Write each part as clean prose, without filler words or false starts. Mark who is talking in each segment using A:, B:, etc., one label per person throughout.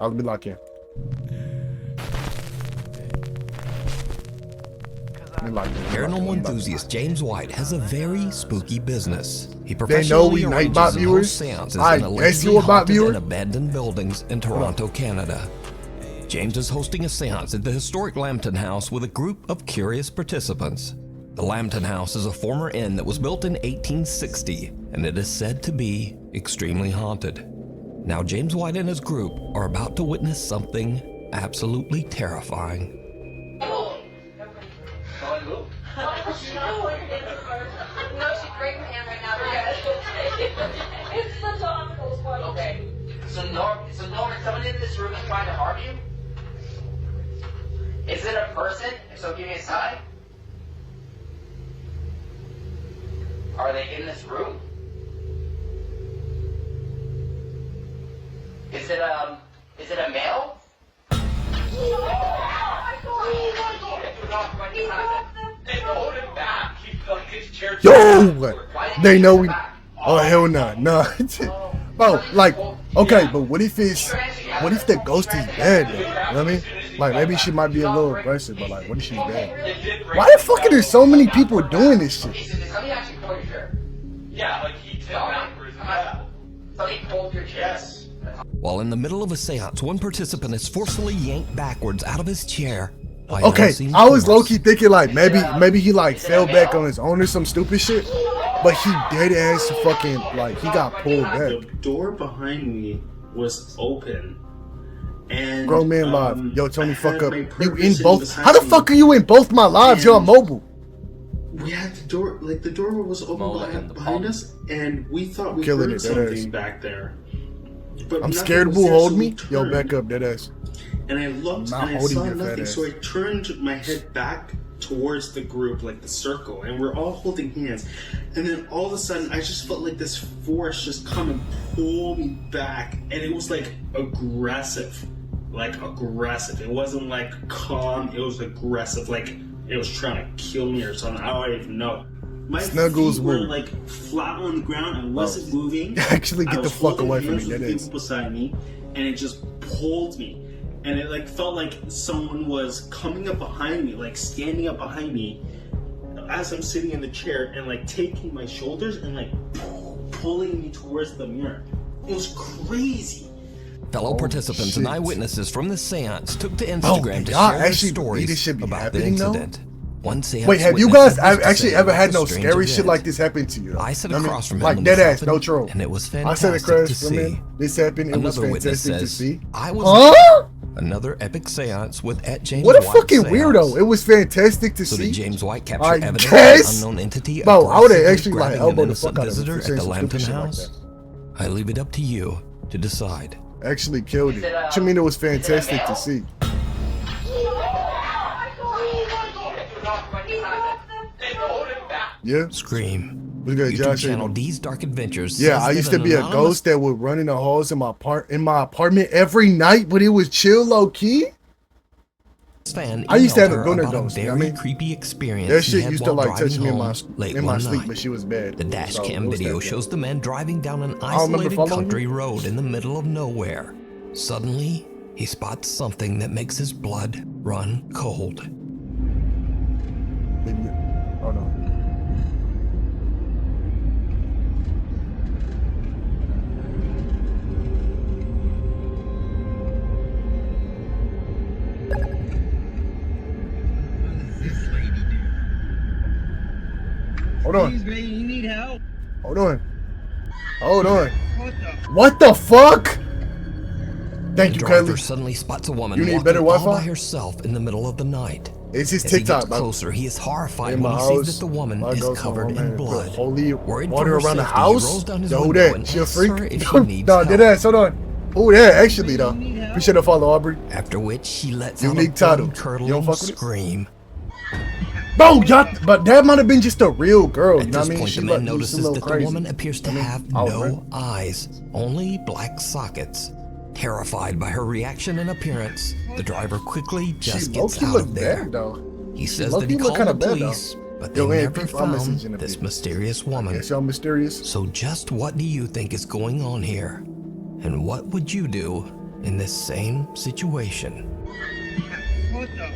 A: I'll be locked in.
B: Paranormal enthusiast James White has a very spooky business. He
A: They know we
B: professionally
A: Nightbot
B: arranges and
A: viewers.
B: hosts seances
A: I
B: in
A: guess
B: allegedly
A: you a bot
B: haunted
A: viewer.
B: and abandoned buildings in Toronto, Canada. James is hosting a seance at the historic Lambton House with a group of curious participants. The Lambton House is a former inn that was built in 1860, and it is said to be extremely haunted. Now James White and his group are about to witness something absolutely terrifying.
C: No, she's breaking my hand right now. It's the tacos.
D: Okay. So Norman, someone in this room is trying to harm you? Is it a person? If so, give me a sign. Are they in this room? Is it a male?
A: Yo, they know we. Oh hell no, no. Bro, like, okay, but what if the ghost is dead? Though? You know what I mean? Like, maybe she might be a little aggressive, but like, what if she's dead? Why the fuck are there so many people doing this shit?
D: Let me actually pull your chair.
E: Yeah, like he
D: Let me pull your chair.
B: While in the middle of a seance, one participant is forcefully yanked backwards out of his chair by an
A: Okay,
B: unseen
A: I was
B: force.
A: low-key thinking like maybe he like fell back on his own or some stupid shit, but he dead ass fucking like he got pulled back.
F: The door behind me was open. And
A: Grown man live. Yo, Tony,
F: I
A: fuck
F: had
A: up.
F: my
A: You in
F: person
A: both?
F: beside
A: How the
F: me.
A: fuck are you in both my lives? You're on mobile.
F: We had the door, like the door was open behind us, and we thought we
A: Killing
F: heard
A: it, dead ass.
F: something back there. But
A: I'm
F: nothing
A: scared.
F: was
A: Boo,
F: there,
A: hold
F: so
A: me.
F: we
A: Yo,
F: turned,
A: back up, dead ass.
F: And I looked
A: Not
F: and I
A: holding
F: saw
A: your fat
F: nothing,
A: ass.
F: so I turned my head back towards the group, like the circle, and we're all holding hands. And then all of a sudden, I just felt like this force just come and pull me back, and it was like aggressive. It wasn't like calm, it was aggressive, like it was trying to kill me or something. I don't even know. My
A: Snuggles
F: feet were
A: move.
F: like flat on the ground and wasn't moving.
A: Actually,
F: I
A: get the
F: was
A: fuck
F: holding
A: away from
F: hands
A: me.
F: with
A: That
F: people
A: is.
F: beside me, and it just pulled me. And it like felt like someone was coming up behind me, like standing up behind me as I'm sitting in the chair and like taking my shoulders and like pulling me towards the mirror. It was crazy.
B: Fellow participants and
A: shit.
B: eyewitnesses from the seance took to Instagram to
A: y'all
B: share their
A: actually believe this
B: stories
A: shit be
B: about the
A: happening, though?
B: incident. One seance
A: Wait, have you
B: witness
A: guys
B: had this to
A: actually
B: say
A: ever
B: about
A: had
B: the
A: no
B: strange
A: scary shit
B: event.
A: like this happen to you? Though?
B: I sat
A: You know what
B: across from him
A: like
B: when
A: dead
B: this
A: ass, no
B: happened,
A: troll.
B: and it was
A: I sat
B: fantastic
A: across
B: to
A: from
B: see.
A: him. This happened. It was
B: Another witness
A: fantastic to
B: says,
A: see.
B: I was
A: Huh?
B: another epic seance with @James
A: What a
B: White
A: fucking
B: seance.
A: weirdo! It was fantastic to
B: So
A: see.
B: did James White capture
A: I
B: evidence
A: guess.
B: of an unknown entity
A: Bro, I would've
B: aggressively
A: actually, like,
B: grabbing an
A: elbowed the
B: innocent
A: fuck out of him for
B: visitor
A: saying
B: at the
A: some
B: Lambton
A: stupid shit like
B: House? I leave it up to you to decide.
A: Actually killed it. What you mean it was fantastic to see? Yeah.
B: Scream.
A: What's good,
B: YouTube
A: Josh?
B: channel D's Dark Adventures.
A: Yeah,
B: says
A: I
B: that
A: used to
B: an
A: be a
B: anonymous
A: ghost that would run in the halls in my apartment every night, but it was chill, low key.
B: fan
A: I used to have
B: emailed
A: a
B: her
A: gunner
B: about
A: ghost,
B: a
A: you know
B: very
A: what I mean?
B: creepy experience
A: That
B: he
A: shit
B: had
A: used to
B: while
A: like touch
B: driving
A: me in
B: home late
A: my
B: one
A: sleep,
B: night.
A: but she was bad.
B: The dash
A: So,
B: cam
A: it was
B: video
A: that
B: shows
A: bad.
B: the man driving down an
A: don't remember
B: isolated
A: following
B: country
A: you.
B: road in the middle of nowhere. Suddenly, he spots something that makes his blood run cold.
A: Oh no. Hold on.
G: Please, man, you need help.
A: Hold on. Hold on.
G: What the?
A: What the fuck? Thank
B: The
A: you,
B: driver
A: Kylie.
B: suddenly spots a woman
A: You need
B: walking
A: better
B: all
A: Wi-Fi?
B: by herself in the middle of the night.
A: It's his
B: As he
A: TikTok,
B: gets
A: bro.
B: closer, he is horrified
A: In
B: when
A: my
B: he
A: house,
B: sees that the woman
A: my
B: is
A: ghost
B: covered
A: home, man,
B: in
A: put
B: blood.
A: holy
B: Worried
A: water
B: for her
A: around the
B: safety, he
A: house.
B: rolls down his
A: Yo, who
B: window
A: that?
B: and
A: She a
B: asks
A: freak?
B: her if she needs
A: No,
B: help.
A: dead ass. Hold on. Who that? Actually, though. Appreciate the follow, Aubrey.
B: After which she lets
A: Unique
B: out a
A: title. You don't
B: blood-curdling
A: fuck with it?
B: scream.
A: Bro, y'all, but that might have been just a real girl. You
B: At
A: know
B: this
A: what I mean?
B: point,
A: She
B: the man
A: looked a
B: notices
A: little
B: that the
A: crazy.
B: woman appears to have
A: I was
B: no
A: right.
B: eyes, only black sockets. Terrified by her reaction and appearance, the driver quickly just
A: She
B: gets
A: low-key
B: out
A: looked
B: of there.
A: bad, though.
B: He
A: She
B: says that
A: low-key
B: he
A: looked
B: called the
A: kinda bad, though.
B: police, but they
A: Yo, man,
B: never
A: people, I'm
B: found
A: messaging the
B: this
A: people.
B: mysterious woman.
A: Guess y'all mysterious.
B: So just what do you think is going on here? And what would you do in this same situation.
G: What the?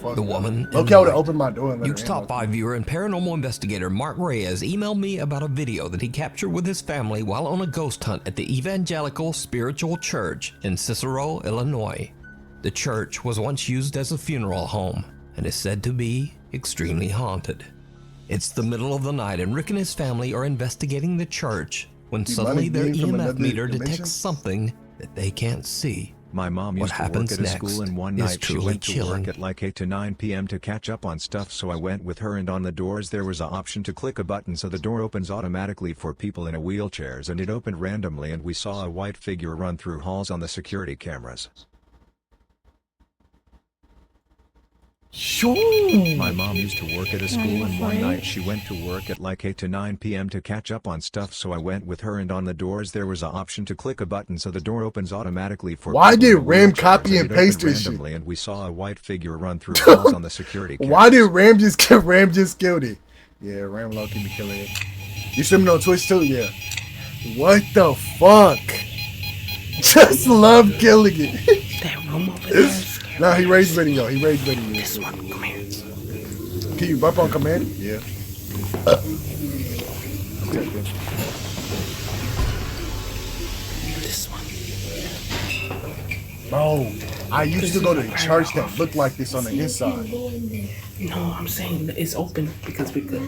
A: Fuck.
B: The woman.
A: Okay, I would have opened my door and let
B: Nuke's
A: her
B: Top
A: in.
B: 5 viewer and paranormal investigator Mark Reyes emailed me about a video that he captured with his family while on a ghost hunt at the Evangelical Spiritual Church in Cicero, Illinois. The church was once used as a funeral home and is said to be extremely haunted. It's the middle of the night and Rick and his family are investigating the church when suddenly their
A: being from
B: EMF
A: another
B: meter
A: dimension?
B: detects something that they can't see.
E: My mom
B: What
E: used to work
B: happens
E: at a
B: next
E: school, and one
B: is
E: night she
B: truly
E: went to
B: chilling.
E: work at like 8 to 9 p.m. to catch up on stuff, so I went with her, and on the doors there was an option to click a button so the door opens automatically for people in wheelchairs, and it opened randomly and we saw a white figure run through halls on the security cameras.
A: Sure.
E: My mom used to work at a school, and one night she went to work at like 8 to 9 p.m. to catch up on stuff, so I went with her, and on the doors there was an option to click a button so the door opens automatically for
A: Why
E: people in
A: did Ram
E: wheelchairs,
A: copy and
E: it
A: paste
E: opened
A: this shit?
E: randomly, and we saw a white figure run through halls on the security cameras.
A: Why did Ram just kill it? Yeah, Ram low-key be killing it. You streaming on Twitch too? Yeah. What the fuck? Just love killing it.
H: That room over there is scary.
A: Nah, he rage baiting yo. He rage baiting you.
H: This one, come here.
A: Can you bump on command? Yeah. Okay, good.
H: This one.
A: Bro, I used to go to a church that looked like this on the inside.
H: No, I'm saying it's open because we could.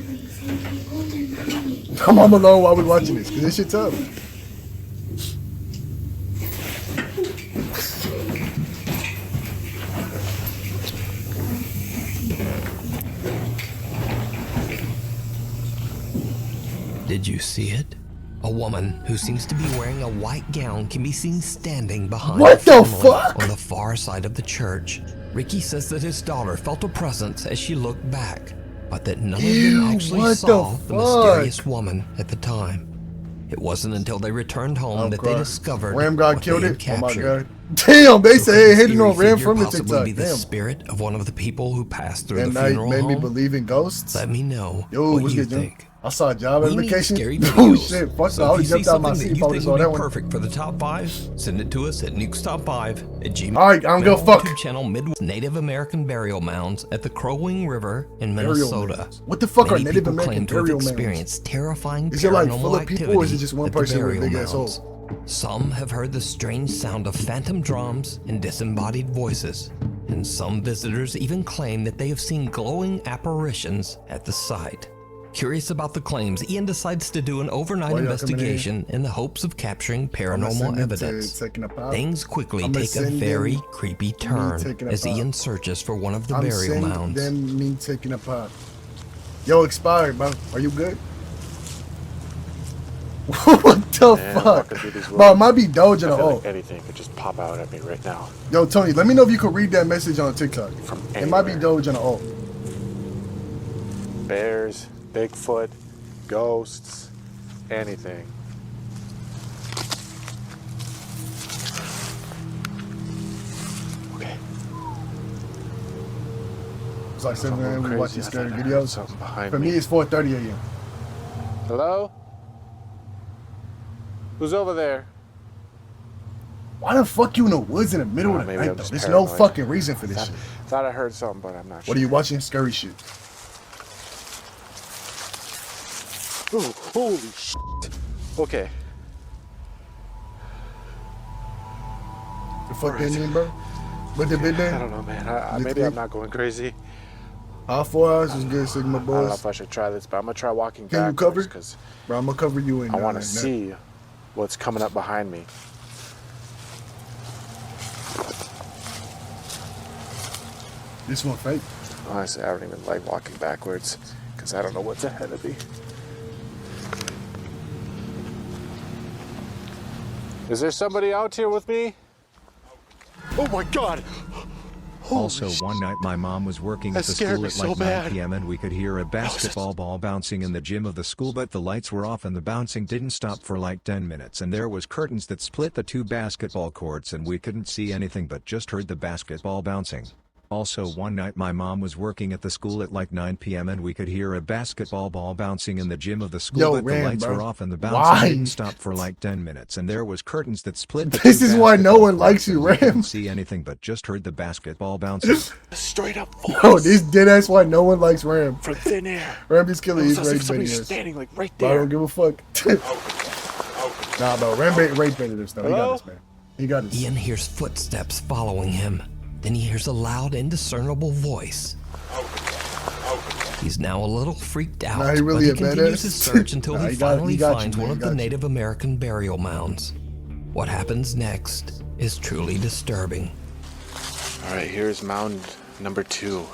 A: I'm home alone while we're watching this, because this shit's up.
B: Did you see it? A woman who seems to be wearing a white gown can be seen standing behind
A: What
B: a
A: the
B: family
A: fuck?
B: on the far side of the church. Ricky says that his daughter felt a presence as she looked back, but that none of
A: Ew,
B: them actually
A: what the
B: saw the
A: fuck?
B: mysterious woman at the time. It wasn't until they returned home
A: I'm
B: that
A: crying.
B: they discovered
A: Ram God
B: what
A: killed
B: they
A: it.
B: had
A: Oh my
B: captured.
A: god. Damn, they say
B: Could the
A: hitting on
B: scary
A: Ram
B: figure
A: from the
B: possibly
A: TikTok.
B: be the
A: Damn.
B: spirit of one of the people who passed through
A: That
B: the
A: night
B: funeral
A: made me
B: home?
A: believe in ghosts.
B: Let me know
A: Yo,
B: what
A: what's
B: you
A: good, Jim?
B: think.
A: I saw a job
B: We need
A: application.
B: scary
A: Oh
B: videos.
A: shit, fuck no,
B: So
A: I
B: if
A: would
B: you
A: have
B: see
A: jumped out my
B: something that
A: seat if
B: you
A: I would
B: think
A: saw
B: would
A: that
B: be
A: one.
B: perfect for the top 5, send it to us at nukestop5@gmail.com.
A: Alright, I'm gonna fuck.
B: YouTube channel Midwest Native American burial mounds at the Crow Wing River in
A: Burial
B: Minnesota.
A: mounds. What the fuck are
B: Many
A: Native
B: people
A: American
B: claim to have
A: burial mounds?
B: experienced terrifying
A: Is it like
B: paranormal
A: full of people, or is it just one
B: activity
A: person
B: at the
A: with a big
B: burial
A: ass
B: mounds.
A: hole?
B: Some have heard the strange sound of phantom drums and disembodied voices, and some visitors even claim that they have seen glowing apparitions at the site. Curious about the claims, Ian decides to do an overnight
A: Why y'all coming in?
B: investigation in the hopes of capturing
A: I'ma
B: paranormal
A: send him to
B: evidence.
A: taking a pop.
B: Things quickly
A: I'ma
B: take a
A: send
B: very
A: them
B: creepy turn
A: taking a
B: as
A: pop.
B: Ian searches for one of the
A: I'm
B: burial
A: sending
B: mounds.
A: them me taking a pop. Yo, expired, bro. Are you good? What the
I: Man, I'm
A: fuck?
I: walking through these
A: Bro, it
I: woods.
A: might be Doge
I: I
A: and
I: feel
A: oh.
I: like anything could just pop out at me right now.
A: Yo, Tony, let me know if you could read that message on TikTok.
I: From
A: It might be
I: anywhere.
A: Doge and oh.
I: Bears, Bigfoot, ghosts, anything. Okay.
A: It's like 7
I: Something
A: a.m. We
I: crazy.
A: watching
I: I
A: scary
I: thought I heard
A: videos.
I: something behind
A: For me, it's 4:30 a.m.
I: Hello? Who's over there?
A: Why the fuck you in the woods in the middle of the
I: Maybe
A: night
I: I'm
A: though?
I: just
A: There's no
I: paranoid.
A: fucking reason for this
I: Thought,
A: shit.
I: thought I heard something, but I'm not sure.
A: What are you watching? Scary shit.
I: Ooh, holy shit. Okay.
A: The fuck that mean, bro? What they been
I: I
A: there?
I: don't know, man.
A: You
I: Maybe I'm
A: think-
I: not going crazy.
A: All 4 hours was good, Sigma
I: I don't know
A: boys.
I: if I should try this, but I'm gonna try walking
A: Can you
I: backwards
A: cover?
I: because
A: Bro, I'm gonna cover you in.
I: I want to see what's coming up behind me.
A: This one fake.
I: Honestly, I don't even like walking backwards because I don't know what's ahead of me. Is there somebody out here with me? Oh my God!
E: Also, one night my mom was working
I: That
E: at the
I: scared
E: school
I: me
E: at
I: so
E: like 9
I: bad.
E: p.m. and we could hear a basketball ball bouncing in the gym of the school, but the lights were off and the bouncing didn't stop for like 10 minutes, and there was curtains that split the two basketball courts and we couldn't see anything but just heard the basketball bouncing. Also one night my mom was working at the school at like 9 p.m. and we could hear a basketball ball bouncing in the gym of the school,
A: Yo,
E: but the
A: Ram,
E: lights
A: bro.
E: were off and the bouncing
A: Why?
E: didn't stop for like 10 minutes and there was curtains that split the
A: This
E: two
A: is why no
E: basketball
A: one likes
E: courts,
A: you,
E: and we couldn't
A: Ram.
E: see anything but just heard the basketball bouncing.
I: Straight up voice.
A: Oh, this dead ass why no one likes Ram.
I: From thin air.
A: Ram is killing
I: It
A: his
I: was as
A: rape
I: if somebody's
A: videos.
I: standing like right
A: But I
I: there.
A: don't give a fuck. Nah, bro, Ram rape videos though. He got
I: Hello?
A: this, man. He got this.
B: Ian hears footsteps following him. Then he hears a loud, indiscernible voice. He's now a little freaked out,
A: Nah, he really
B: but he
A: a
B: continues
A: badass.
B: his search until
A: Nah,
B: he
A: he got
B: finally
A: you,
B: finds
A: man,
B: one
A: he
B: of
A: got
B: the
A: you.
B: Native American burial mounds. What happens next is truly disturbing.
I: All right, here's mound number 2.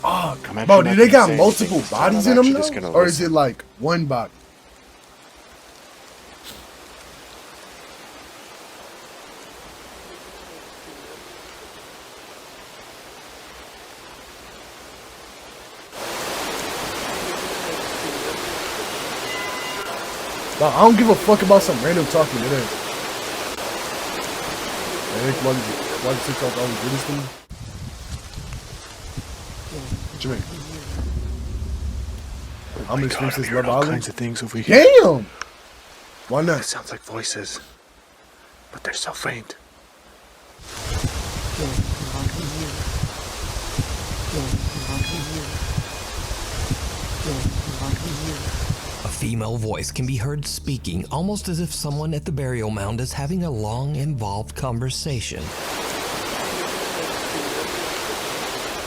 A: Oh,
I: I'm actually
A: bro,
I: not
A: do they
I: gonna
A: got
I: say
A: multiple
I: anything.
A: bodies
I: I'm
A: in them
I: actually just
A: though?
I: gonna
A: Or is
I: listen.
A: it like one body? Bro, I don't give a fuck about some random talking today. Why did TikTok always do this to me? What you mean? I'm gonna stream this Love
I: all
A: Island.
I: kinds of things over here.
A: Damn! Why
I: It
A: not?
I: sounds like voices, but they're so faint.
B: A female voice can be heard speaking almost as if someone at the burial mound is having a long, involved conversation.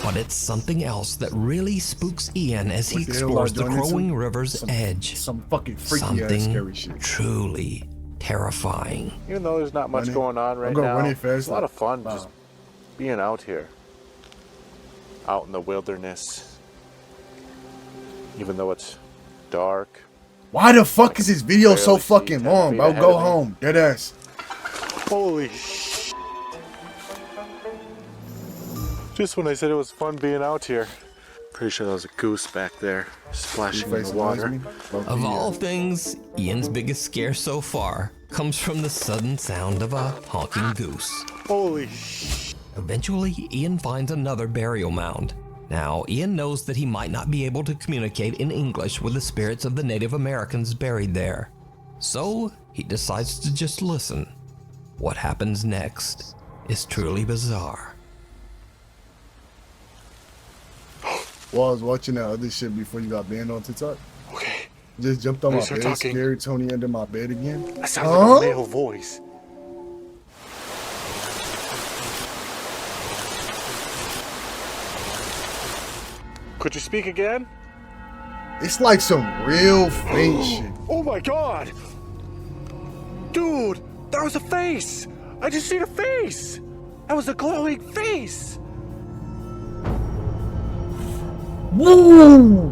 B: But it's something else that really spooks Ian as he
A: What the hell
B: explores
A: am I
B: the
A: doing this
B: Crowing
A: to?
B: River's edge.
A: Some fucking freaky ass
B: Something
A: scary shit.
B: truly terrifying.
I: Even though there's not much
A: Running.
I: going on right
A: I'm gonna
I: now,
A: run it fast,
I: it's a lot of fun
A: wow.
I: just being out here. Out in the wilderness. Even though it's dark.
A: Why the fuck is this video so
I: Barely see
A: fucking
I: 10
A: long,
I: feet
A: bro?
I: ahead
A: Go
I: of me.
A: home. Deadass.
I: Holy sh! Just when I said it was fun being out here. Pretty sure there was a goose back there splashing in the water.
B: Of all things, Ian's biggest scare so far comes from the sudden sound of a honking goose.
I: Holy sh!
B: Eventually, Ian finds another burial mound. Now, Ian knows that he might not be able to communicate in English with the spirits of the Native Americans buried there. So, he decides to just listen. What happens next is truly bizarre.
A: Well, I was watching that other shit before you got banned on TikTok.
I: Okay,
A: Just jumped on
I: They
A: my
I: start
A: bed,
I: talking.
A: scared Tony under my bed again.
I: that sounds
A: Huh?
I: like a male voice. Could you speak again?
A: It's like some real faint shit.
I: Oh my god! Dude, that was a face! I just seen a face! That was a glowing face!
A: Woo!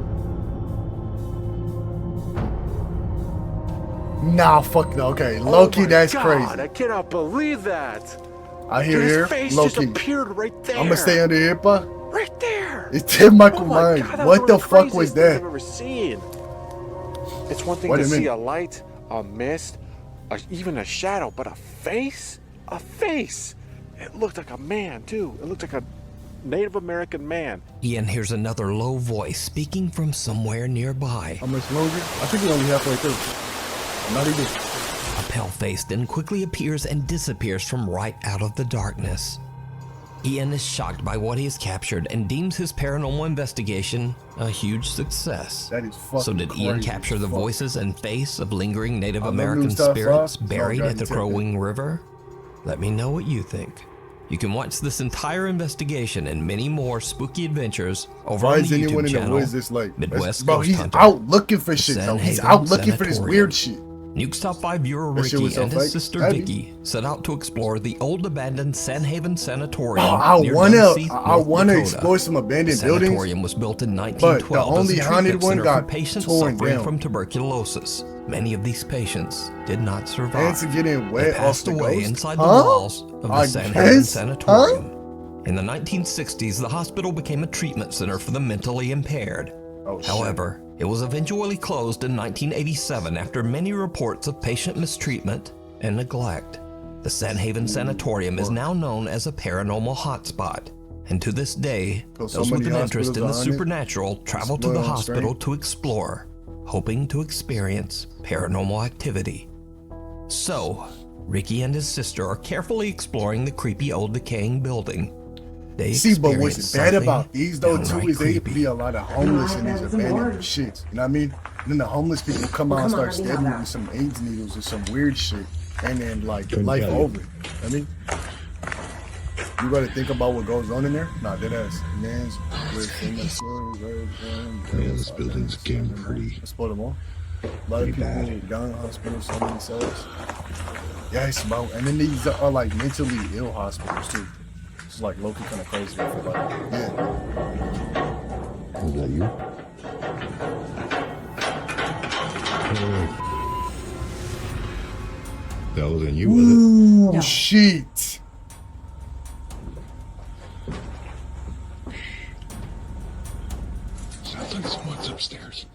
A: Nah, fuck no. Okay, Loki,
I: oh my
A: that's
I: god,
A: crazy.
I: I cannot believe that!
A: I hear
I: Dude, his
A: here,
I: face just
A: Loki.
I: appeared right there!
A: I'm gonna stay under here, pa.
I: Right there!
A: It's Tim Michael
I: Oh my
A: Myers.
I: God, that
A: What
I: one
A: the
I: of
A: fuck
I: craziest
A: was
I: things I've
A: that?
I: ever seen. It's one thing
A: Wait
I: to
A: a
I: see
A: minute.
I: a light, a mist, even a shadow, but a face? A face! It looked like a man, too. It looked like a Native American man.
B: Ian hears another low voice speaking from somewhere nearby.
A: How much longer? I think we're only halfway through. Not even.
B: A pale face then quickly appears and disappears from right out of the darkness. Ian is shocked by what he has captured and deems his paranormal investigation a huge success.
A: That is fucking
B: So did Ian
A: crazy
B: capture
A: as
B: the
A: fuck.
B: voices and face of lingering Native
A: I love
B: American
A: new stuff,
B: spirits
A: Rob.
B: buried
A: Oh, God,
B: at the
A: you take
B: Crowing River? Let me know what you think. You can watch this entire investigation and many more spooky adventures over
A: Why
B: on
A: is
B: the
A: anyone
B: YouTube
A: in the
B: channel
A: woods this late?
B: Midwest
A: Bro,
B: Ghost
A: he's
B: Hunter.
A: out looking for shit, though. He's
B: Sanhaven
A: out looking for this
B: Sanatorium.
A: weird shit.
B: Nuke's Top 5 viewer
A: That shit
B: Ricky
A: was so
B: and his
A: fake.
B: sister
A: Heavy.
B: Vicky set out to explore the old abandoned Sanhaven Sanatorium.
A: Oh, I
B: near
A: wanna
B: Dunseith, North
A: wanna
B: Dakota.
A: explore some abandoned
B: The
A: buildings.
B: sanatorium was built in
A: But
B: 1912
A: the only
B: as a
A: haunted
B: treatment
A: one
B: center
A: got
B: for patients
A: torn
B: suffering
A: down.
B: from tuberculosis. Many of these patients did not survive.
A: Ants are getting
B: They
A: wet off
B: passed
A: the
B: away
A: ghost.
B: inside the
A: Huh?
B: walls of the
A: I
B: Sanhaven
A: guess?
B: Sanatorium. In the 1960s, the hospital became a treatment center for the mentally impaired.
A: Oh, shit.
B: However, it was eventually closed in 1987 after many reports of patient mistreatment and neglect. The Sandhaven Sanatorium is now known as a paranormal hotspot, and to this day, those with an interest in the supernatural travel to the hospital to explore, hoping to experience paranormal activity. So, Ricky and his sister are carefully exploring the creepy old decaying building. They
A: See, but what's
B: experience
A: bad
B: something
A: about these though too
B: downright
A: is they
B: creepy.
A: be a lot of homeless in these abandoned shits. You know what I mean? And then the homeless people come out and start stabbing you with some AIDS needles or some weird shit, and then like life over. You know what I mean? You gotta think about what goes on in there. Nah, dead ass. Man's
J: this building's getting pretty.
A: Explode them all. A lot of people down in hospitals, so many cells. Yeah, it's about, and then these are like mentally ill hospitals too. It's like low-key kind of crazy. I feel like. Yeah.
J: Is that you? That wasn't you, was it?
A: Ooh, shit.
J: Sounds like someone's upstairs.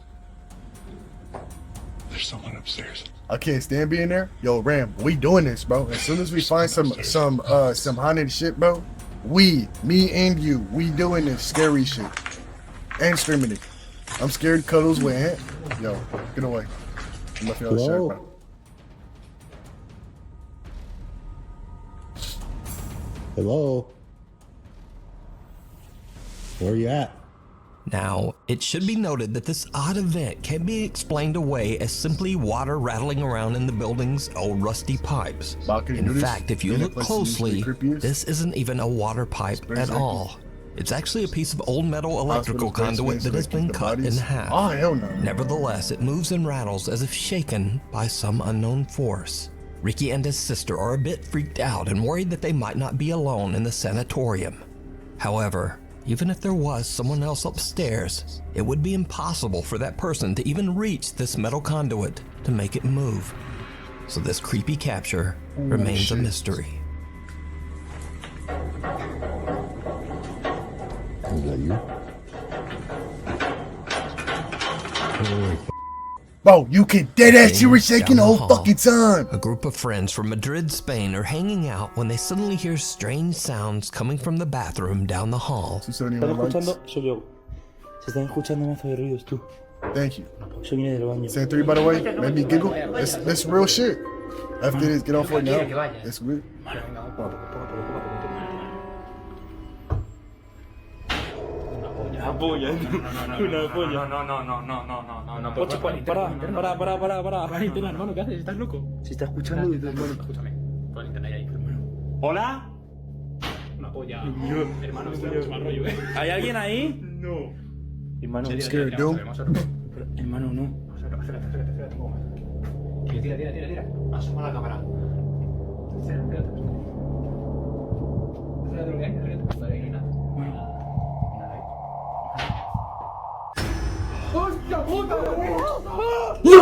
J: There's someone upstairs.
A: I can't stand being there. Yo, Ram, we doing this, bro. As soon as we find some haunted shit, bro, me and you, we doing this scary shit. And streaming it. I'm scared cuddles with Ant. Yo, get away. I'm gonna feel shirt, bro.
K: Hello? Where you at?
B: Now, it should be noted that this odd event can be explained away as simply water rattling around in the building's old rusty pipes. In fact, if you look closely, this isn't even a water pipe at all. It's actually a piece of old metal electrical conduit that has been cut in half.
A: Oh, hell no.
B: Nevertheless, it moves and rattles as if shaken by some unknown force. Ricky and his sister are a bit freaked out and worried that they might not be alone in the sanatorium. However, even if there was someone else upstairs, it would be impossible for that person to even reach this metal conduit to make it move. So this creepy capture remains a mystery.
J: Is that you?
A: Bro, you can dead ass. You were shaking the whole fucking time.
B: A group of friends from Madrid, Spain are hanging out when they suddenly hear strange sounds coming from the bathroom down the hall.
A: Thank you. Saying 3, by the way, made me giggle. That's real shit. After this, get off right now. That's weird.
L: Polla. Una polla. No. Pocho, para, hermano, ¿qué haces? ¿Estás loco? Si está escuchando, hermano. Escúchame. Pon el internet ahí, hermano. ¿Hola? Una polla. Hermano, esto es mucho mal rollo, ¿Hay alguien ahí? No. Hermano, hermano, no. Acércate. Tira. Asoma la cámara. Acércate lo que hay, acércate. Vale, no hay nada.
A: No.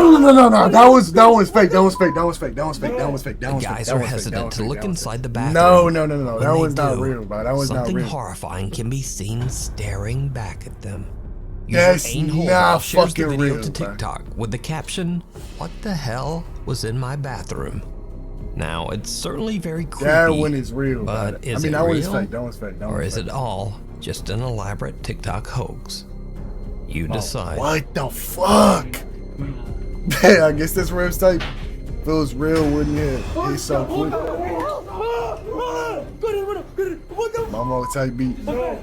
A: That was fake. That was fake.
B: The guys are hesitant to look inside the bathroom.
A: No. That was not real, bro. That was not real.
B: Something horrifying can be seen staring back at them.
A: That's not
B: shares the
A: fucking
B: video
A: real,
B: to TikTok with the caption, "What the hell was in my bathroom?" Now, it's certainly very creepy.
A: That one is real,
B: but is it
A: that
B: real?
A: one is fake. That one's fake.
B: Or is it all just an elaborate TikTok hoax? You decide.
A: What the fuck? I guess this Ram's type. If it was real, wouldn't it? He's so quick. Mama type beat.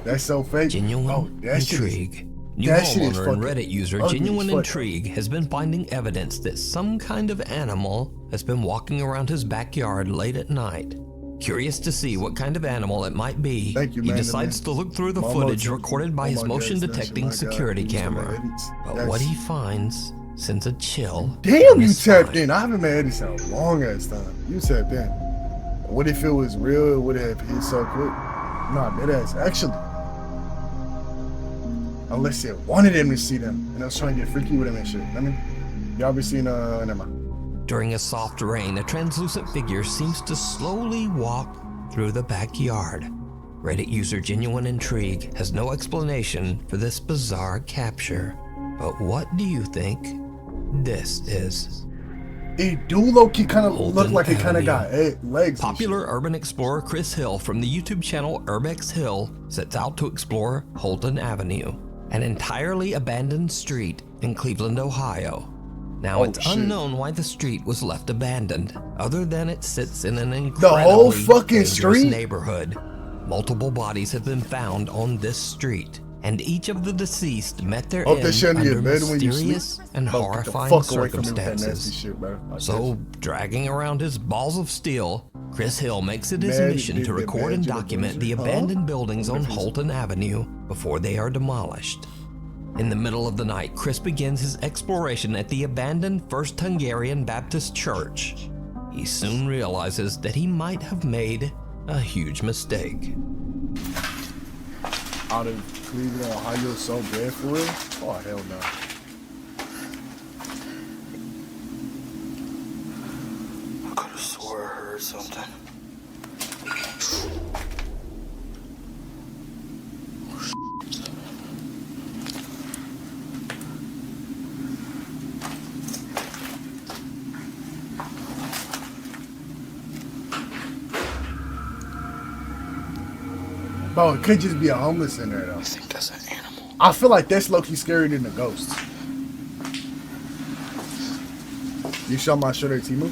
A: That's so fake.
B: Genuine Intrigue. New homeowner and Reddit user Genuine Intrigue has been finding evidence that some kind of animal has been walking around his backyard late at night. Curious to see what kind of animal it might be, he decides to look through the footage recorded by his motion detecting security camera. But what he finds sends a chill.
A: Damn, you tapped in. I haven't made this in a long ass time. You tapped in. What if it was real? It would have hit so quick. Nah, that ass. Actually. Unless it wanted him to see them and I was trying to get freaky with him and shit. I mean, y'all be seeing, never mind.
B: During a soft rain, a translucent figure seems to slowly walk through the backyard. Reddit user Genuine Intrigue has no explanation for this bizarre capture. But what do you think this is?
A: It do low-key kind of look
B: Holton
A: like it kind of
B: Avenue.
A: got legs. and
B: Popular urban explorer Chris Hill from the YouTube channel Urbex Hill sets out to explore Holton Avenue, an entirely abandoned street in Cleveland, Ohio. Now,
A: Oh,
B: it's
A: shit.
B: unknown why the street was left abandoned, other than it sits in an
A: whole
B: incredibly
A: fucking
B: dangerous
A: street?
B: neighborhood. Multiple bodies have been found on this street, and each of the deceased met their
A: Hope they
B: end
A: shouldn't be
B: under
A: in bed when you sleep.
B: mysterious and
A: Bro, get the
B: horrifying
A: fuck away from me with that nasty
B: circumstances.
A: shit, bro. Like
B: So, dragging around his balls of steel, Chris Hill makes it his
A: Man,
B: mission
A: did
B: to
A: the
B: record and
A: man
B: document the
A: Jennifer-
B: abandoned buildings on Holton Avenue before they are demolished. In the middle of the night, Chris begins his exploration at the abandoned First Hungarian Baptist Church. He soon realizes that he might have made a huge mistake.
A: Out of Cleveland, Ohio, so bad for real? Oh, hell no.
L: I could have swore I heard something.
A: Bro, it could just be a homeless in there, though.
L: I think that's an animal.
A: I feel like that's low-key scarier than the ghosts. You saw my shirt at Temu?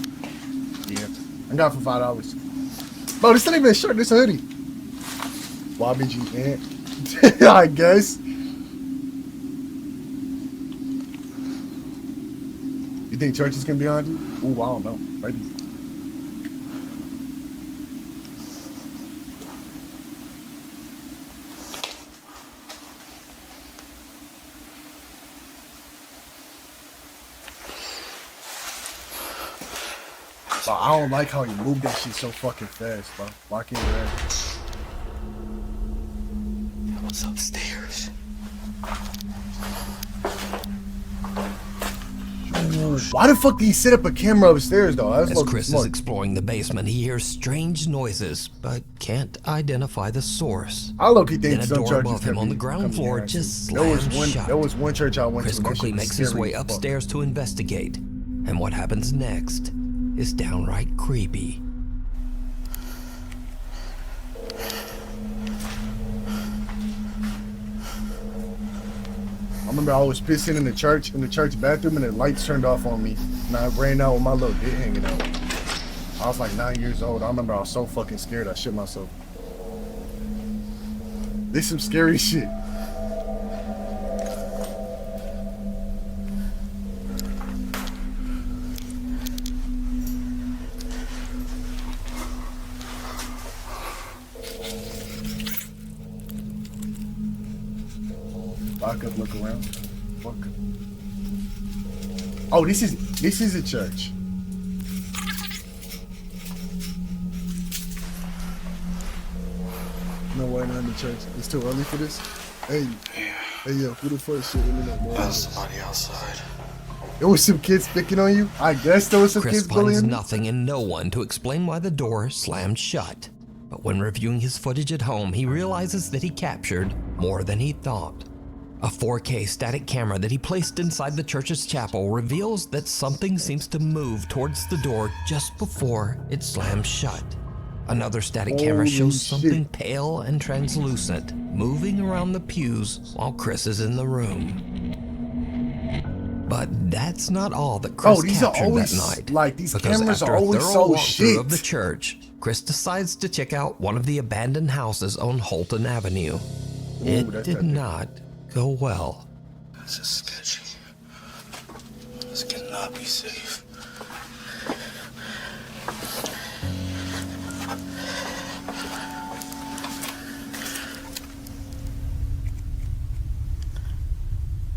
A: Yeah. I got it for $5. Bro, this not even a shirt, this a hoodie. YBG Ant. I guess. You think churches can be on you? Ooh, I don't know. Maybe. Bro, I don't like how you move that shit so fucking fast, bro. Why can't you that?
L: What's upstairs?
A: Why the fuck do you set up a camera upstairs, though? That's
B: As
A: low-key
B: Chris is
A: smart.
B: exploring the basement, he hears strange noises, but can't identify the source.
A: I low-key think
B: Then a
A: some
B: door
A: churches
B: above him
A: can
B: on the
A: be-
B: ground
A: can be
B: floor
A: nasty.
B: just
A: There was
B: slams
A: one.
B: shut.
A: There was one church I went
B: Chris
A: to. and that
B: quickly
A: shit was
B: makes his
A: scary
B: way
A: as fuck.
B: upstairs to investigate, and what happens next is downright creepy.
A: I remember I was pissing in the church bathroom, and the lights turned off on me, and I ran out with my little dick hanging out. I was like 9 years old. I remember I was so fucking scared I shit myself. This some scary shit. Back up, look around. Fuck. Oh, this is a church. No way, not in the church. It's too early for this. Hey, hey, yo, who the fuck shit? Let me know more.
L: There's somebody outside.
A: There was some kids picking on you. I guess there was some
B: Chris
A: kids
B: finds
A: bullying.
B: nothing and no one to explain why the door slammed shut. But when reviewing his footage at home, he realizes that he captured more than he thought. A 4K static camera that he placed inside the church's chapel reveals that something seems to move towards the door just before it slams shut. Another static camera
A: Holy
B: shows
A: shit.
B: something pale and translucent moving around the pews while Chris is in the room. But that's not all that Chris
A: Oh, these are
B: captured
A: always
B: that night.
A: like these
B: Because
A: cameras
B: after
A: are
B: a
A: always
B: thorough
A: so
B: walkthrough of the
A: shit.
B: church, Chris decides to check out one of the abandoned houses on Holton Avenue. It
A: that's
B: did
A: epic.
B: not go well.
L: This is sketchy. This cannot be safe.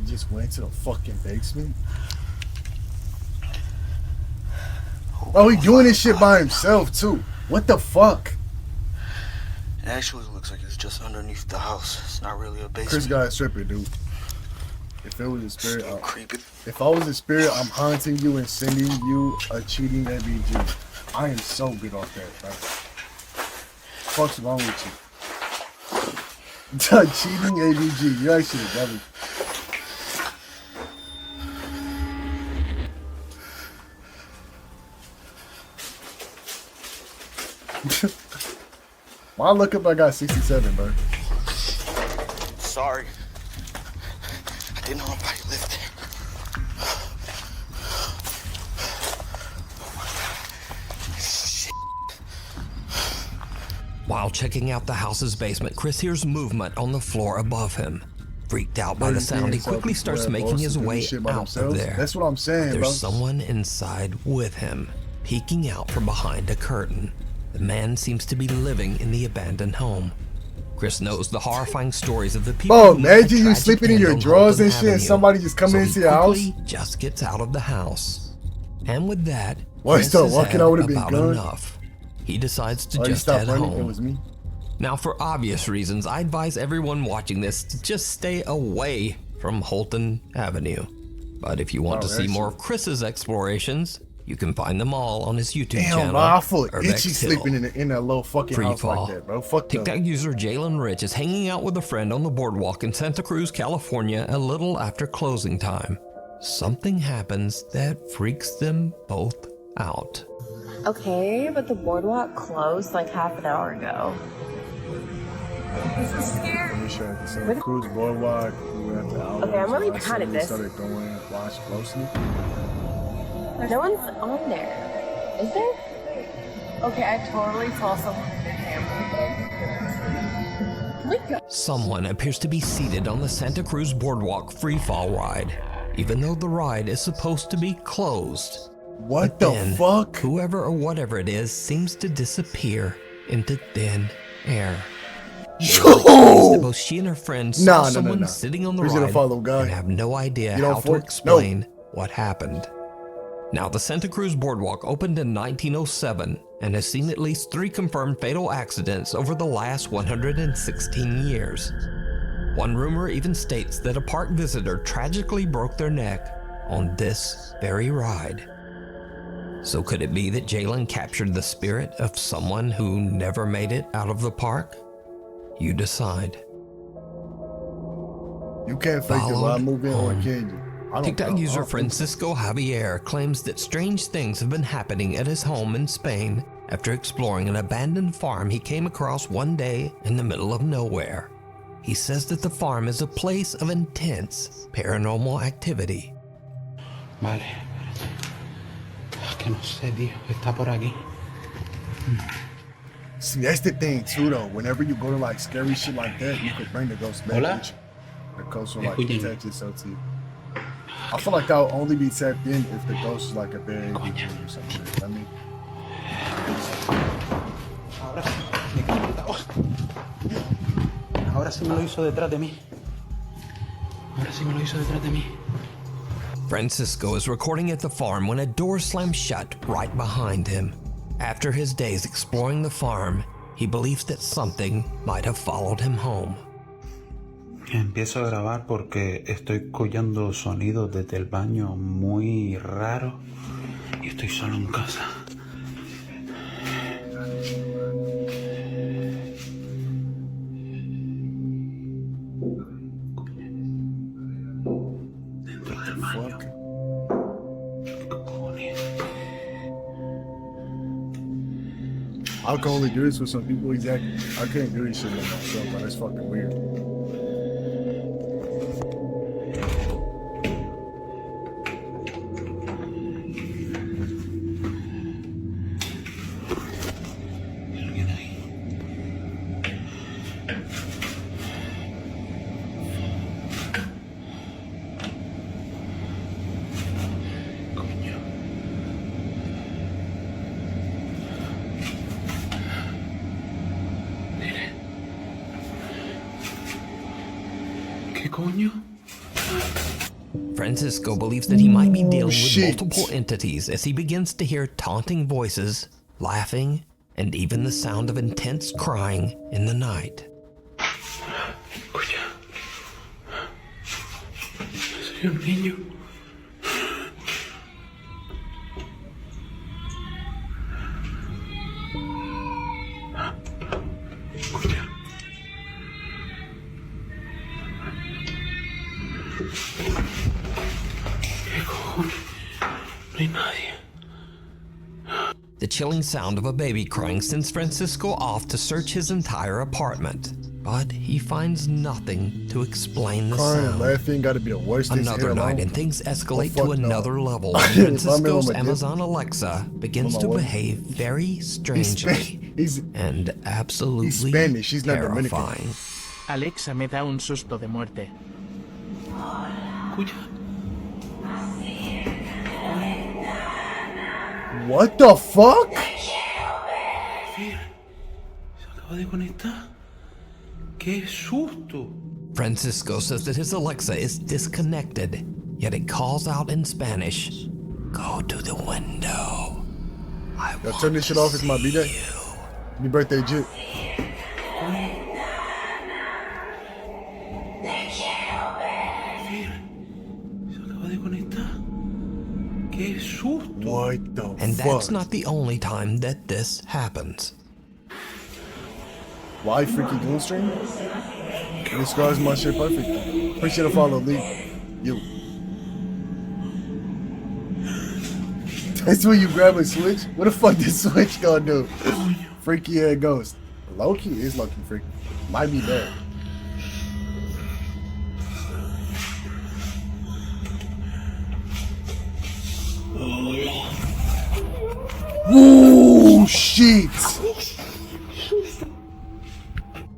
A: You just went to the fucking basement. Oh, he doing this shit by himself too. What the fuck?
L: It actually looks like it's just underneath the house. It's not really a basement.
A: Chris got a stripper, dude. If it was a spirit,
L: Creepy.
A: if I was a spirit, I'm haunting you and sending you a cheating ABG. I am so good off that, bro. What's wrong with you? Cheating ABG. You actually the devil. Why look up I got 67, bro?
M: Sorry. I didn't know if I lived there.
B: While checking out the house's basement, Chris hears movement on the floor above him. Freaked out by the sound, he quickly starts making his way out of there.
A: That's what I'm saying, bro.
B: There's someone inside with him, peeking out from behind a curtain. The man seems to be living in the abandoned home. Chris knows the horrifying stories of the people.
A: Oh, imagine you sleeping in your drawers and shit, and somebody just coming into your house.
B: He just gets out of the house, and with that,
A: Well, he started walking, I would have been
B: about
A: gone.
B: enough. He decides to
A: Oh, you
B: just
A: stopped
B: head
A: running?
B: home.
A: It was me.
B: Now, for obvious reasons, I advise everyone watching this to just stay away from Holton Avenue. But if you want to see more of Chris's explorations, you can find them all on his YouTube
A: Damn,
B: channel.
A: bro, I feel
B: Urbex
A: itchy
B: Hill.
A: sleeping in that little fucking house like that, bro. Fuck that.
B: TikTok user Jalen Rich is hanging out with a friend on the boardwalk in Santa Cruz, California, a little after closing time. Something happens that freaks them both out.
N: Okay, but the boardwalk closed like half an hour ago. This is scary.
A: Let me show you the Santa Cruz boardwalk. We went to Alvarez.
N: Okay, I'm really
A: Last
N: bad at
A: time we
N: this.
A: started going, watch closely.
N: No one's on there. Is there?
C: Okay, I totally saw someone in the camera.
B: Someone appears to be seated on the Santa Cruz Boardwalk freefall ride, even though the ride is supposed to be closed.
A: What
B: But
A: the
B: then,
A: fuck?
B: Whoever or whatever it is seems to disappear into thin air.
A: Yo!
B: Both she and her friend saw someone sitting on the
A: Who's gonna
B: ride
A: follow God?
B: and have no idea
A: You don't
B: how to
A: force-
B: explain what happened. Now, the Santa Cruz Boardwalk opened in 1907 and has seen at least 3 confirmed fatal accidents over the last 116 years. One rumor even states that a park visitor tragically broke their neck on this very ride. So could it be that Jalen captured the spirit of someone who never made it out of the park? You decide.
A: You can't fake it while I move in, or can you? I don't
B: TikTok
A: know.
B: user
A: I don't think so.
B: Francisco Javier claims that strange things have been happening at his home in Spain after exploring an abandoned farm he came across one day in the middle of nowhere. He says that the farm is a place of intense paranormal activity.
O: Vale. Que no sé, tío. Está por aquí.
A: See, that's the thing too, though. Whenever you go to like scary shit like that, you could bring the ghost back.
O: Hola?
A: with you. The ghost will like
O: Escuchen.
A: protect yourself too. I feel like I'll only be tapped in if the ghost is like a very good dude or some shit. I mean,
O: Ahora sí me lo hizo detrás de mí. Ahora sí me lo hizo detrás de mí.
B: Francisco is recording at the farm when a door slams shut right behind him. After his days exploring the farm, he believes that something might have followed him home.
O: Empiezo a grabar porque estoy escuchando sonidos desde el baño muy raros y estoy solo en casa. Dentro del baño. ¿Qué cojones?
A: I can only do this with some people. Exactly. I can't do this shit with myself, but that's fucking weird.
O: ¿Qué coño?
B: Francisco believes that he might be dealing with
A: shit.
B: multiple entities as he begins to hear taunting voices, laughing, and even the sound of intense crying in the night.
O: Escucha. Soy un niño. Escucha. ¿Qué cojones? No hay nadie.
B: The chilling sound of a baby crying sends Francisco off to search his entire apartment. But he finds nothing to explain the
A: Crying and
B: sound.
A: laughing gotta be the worst thing
B: Another night, and things escalate to another level when
A: If I'm
B: Francisco's
A: in my
B: Amazon Alexa begins to behave very strangely and absolutely
A: Spanish. She's not Dominican.
B: terrifying.
P: Alexa me da un susto de muerte.
O: Escucha.
A: What the fuck?
O: Mira, se acaba de conectar. ¡Qué susto!
B: Francisco says that his Alexa is disconnected, yet it calls out in Spanish, "Go to the window.
A: Yo, turn this shit off. It's my B-Day. Happy birthday, Jit.
O: ¡Qué susto!
A: What the
B: And
A: fuck?
B: that's not the only time that this happens.
A: Why freaky goon stream? It describes my shit perfectly. Appreciate the follow, Lee. You. That's when you grab a switch? What the fuck this switch gonna do? Freaky ass ghost. Low-key is low-key freaky. Might be bad. Woo, shit!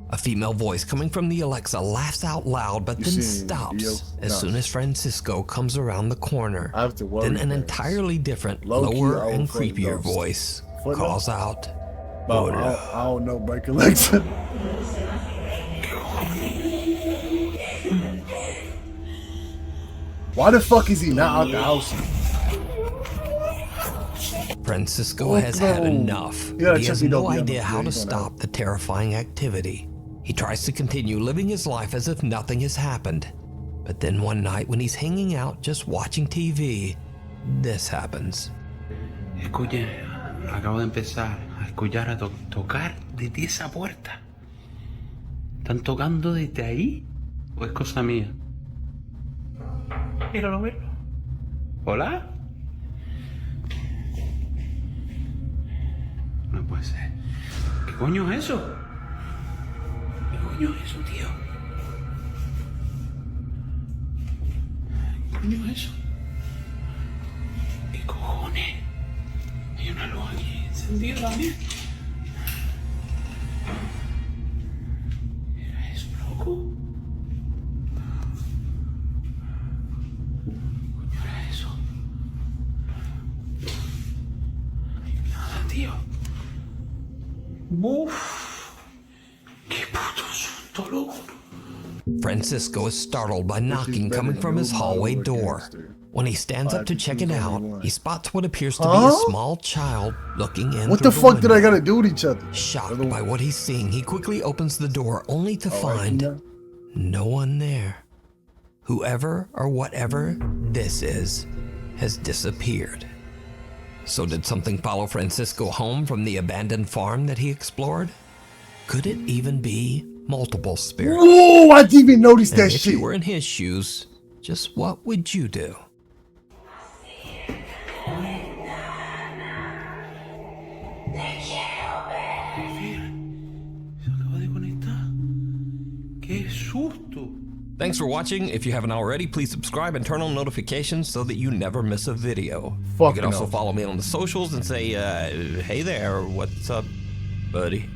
B: A female voice coming from the Alexa laughs out loud, but then stops as soon as Francisco comes around the corner. Then an entirely different, lower and creepier voice calls out,
A: Oh, I don't know, break Alexa. Why the fuck is he not out the house?
B: Francisco has had enough, but he has no idea how to stop the terrifying activity. He tries to continue living his life as if nothing has happened. But then one night when he's hanging out just watching TV, this happens.
O: Escuche, acabo de empezar a escuchar a tocar desde esa puerta. ¿Están tocando desde ahí? ¿O es cosa mía? Míralo, míralo. ¿Hola? No puede ser. ¿Qué coño es eso? ¿Qué coño es eso, tío? ¿Qué coño es eso? ¿Qué cojones? Hay una luz aquí encendida también. ¿Era eso, loco? ¿Qué coño era eso? Nada, tío. Uf. ¡Qué puto susto, loco!
B: Francisco is startled by knocking coming from his hallway door. When he stands up to check it out, he spots what appears to be a small child looking in.
A: What the fuck did I gotta do with each other?
B: Shocked by what he's seeing, he quickly opens the door only to find no one there. Whoever or whatever this is has disappeared. So did something follow Francisco home from the abandoned farm that he explored? Could it even be multiple spirits?
A: Whoa, I didn't even notice that
B: If
A: shit.
B: you were in his shoes, just what would you do?
O: ¡Qué susto!
B: Thanks for watching. If you haven't already, please subscribe and turn on notifications so that you never miss a video. You can also follow me on the socials and say, hey there, what's up, buddy?